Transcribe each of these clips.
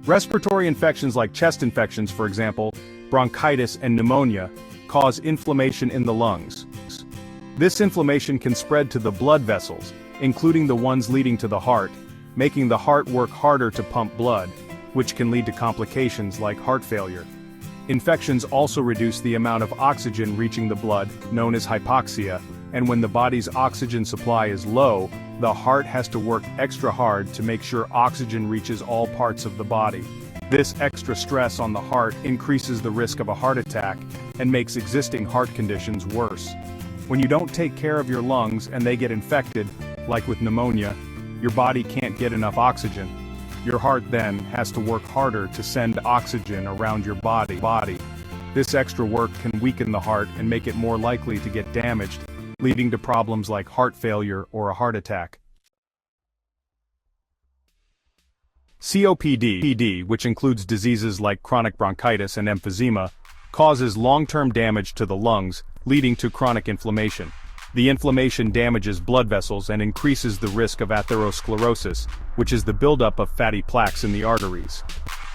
Respiratory infections like chest infections, for example, bronchitis and pneumonia, cause inflammation in the lungs. This inflammation can spread to the blood vessels, including the ones leading to the heart, making the heart work harder to pump blood, which can lead to complications like heart failure. Infections also reduce the amount of oxygen reaching the blood, known as hypoxia, and when the body's oxygen supply is low, the heart has to work extra hard to make sure oxygen reaches all parts of the body. This extra stress on the heart increases the risk of a heart attack and makes existing heart conditions worse. When you don't take care of your lungs and they get infected, like with pneumonia, your body can't get enough oxygen. Your heart then has to work harder to send oxygen around your body. This extra work can weaken the heart and make it more likely to get damaged, leading to problems like heart failure or a heart attack. COPD, which includes diseases like chronic bronchitis and emphysema, causes long-term damage to the lungs, leading to chronic inflammation. The inflammation damages blood vessels and increases the risk of atherosclerosis, which is the buildup of fatty plaques in the arteries.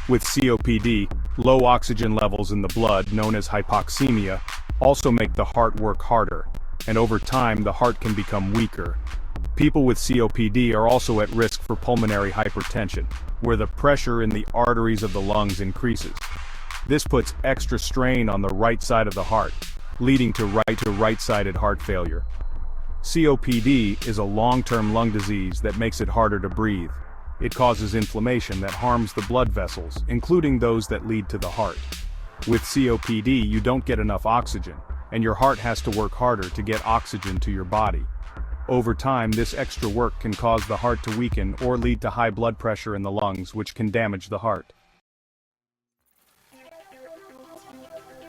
With COPD, low oxygen levels in the blood, known as hypoxemia, also make the heart work harder, and over time the heart can become weaker. People with COPD are also at risk for pulmonary hypertension, where the pressure in the arteries of the lungs increases. This puts extra strain on the right side of the heart, leading to right-sided heart failure. COPD is a long-term lung disease that makes it harder to breathe. It causes inflammation that harms the blood vessels, including those that lead to the heart. With COPD, you don't get enough oxygen, and your heart has to work harder to get oxygen to your body. Over time, this extra work can cause the heart to weaken or lead to high blood pressure in the lungs, which can damage the heart.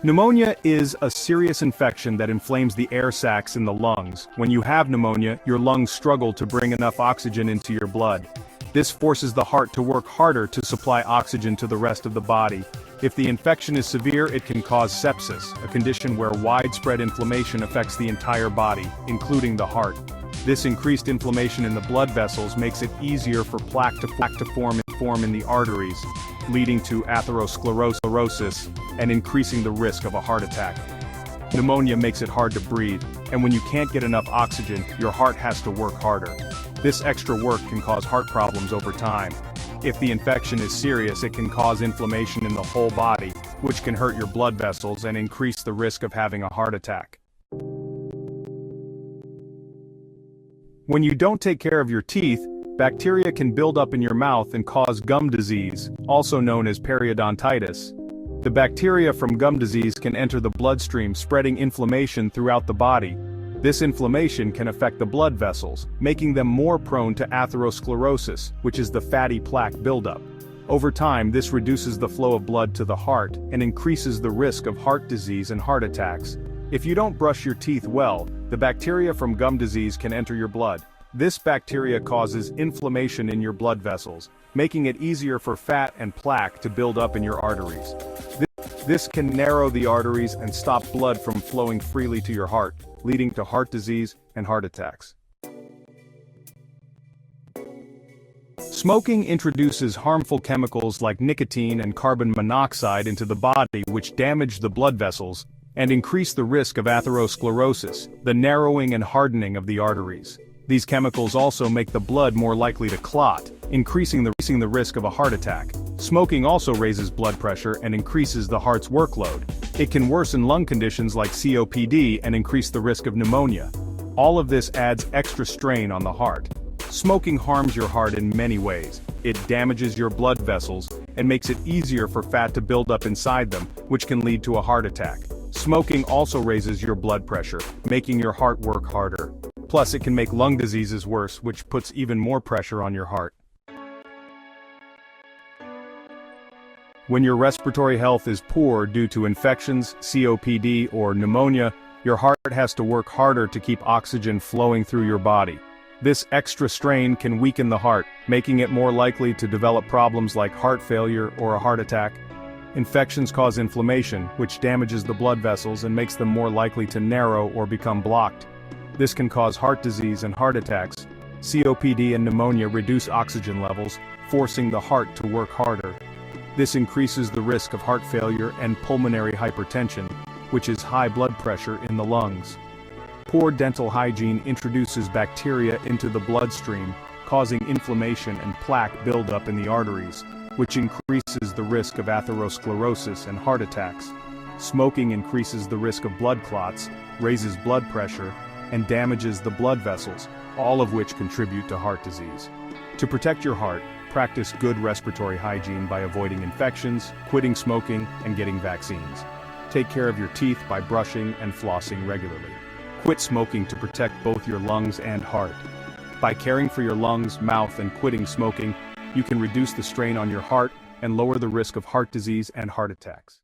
Pneumonia is a serious infection that inflames the air sacs in the lungs. When you have pneumonia, your lungs struggle to bring enough oxygen into your blood. This forces the heart to work harder to supply oxygen to the rest of the body. If the infection is severe, it can cause sepsis, a condition where widespread inflammation affects the entire body, including the heart. This increased inflammation in the blood vessels makes it easier for plaque to form in the arteries, leading to atherosclerosis and increasing the risk of a heart attack. Pneumonia makes it hard to breathe, and when you can't get enough oxygen, your heart has to work harder. This extra work can cause heart problems over time. If the infection is serious, it can cause inflammation in the whole body, which can hurt your blood vessels and increase the risk of having a heart attack. When you don't take care of your teeth, bacteria can build up in your mouth and cause gum disease, also known as periodontitis. The bacteria from gum disease can enter the bloodstream, spreading inflammation throughout the body. This inflammation can affect the blood vessels, making them more prone to atherosclerosis, which is the fatty plaque buildup. Over time, this reduces the flow of blood to the heart and increases the risk of heart disease and heart attacks. If you don't brush your teeth well, the bacteria from gum disease can enter your blood. This bacteria causes inflammation in your blood vessels, making it easier for fat and plaque to build up in your arteries. This can narrow the arteries and stop blood from flowing freely to your heart, leading to heart disease and heart attacks. Smoking introduces harmful chemicals like nicotine and carbon monoxide into the body, which damage the blood vessels and increase the risk of atherosclerosis, the narrowing and hardening of the arteries. These chemicals also make the blood more likely to clot, increasing the risk of a heart attack. Smoking also raises blood pressure and increases the heart's workload. It can worsen lung conditions like COPD and increase the risk of pneumonia. All of this adds extra strain on the heart. Smoking harms your heart in many ways. It damages your blood vessels and makes it easier for fat to build up inside them, which can lead to a heart attack. Smoking also raises your blood pressure, making your heart work harder. Plus, it can make lung diseases worse, which puts even more pressure on your heart. When your respiratory health is poor due to infections, COPD, or pneumonia, your heart has to work harder to keep oxygen flowing through your body. This extra strain can weaken the heart, making it more likely to develop problems like heart failure or a heart attack. Infections cause inflammation, which damages the blood vessels and makes them more likely to narrow or become blocked. This can cause heart disease and heart attacks. COPD and pneumonia reduce oxygen levels, forcing the heart to work harder. This increases the risk of heart failure and pulmonary hypertension, which is high blood pressure in the lungs. Poor dental hygiene introduces bacteria into the bloodstream, causing inflammation and plaque buildup in the arteries, which increases the risk of atherosclerosis and heart attacks. Smoking increases the risk of blood clots, raises blood pressure, and damages the blood vessels, all of which contribute to heart disease. To protect your heart, practice good respiratory hygiene by avoiding infections, quitting smoking, and getting vaccines. Take care of your teeth by brushing and flossing regularly. Quit smoking to protect both your lungs and heart. By caring for your lungs, mouth, and quitting smoking, you can reduce the strain on your heart and lower the risk of heart disease and heart attacks.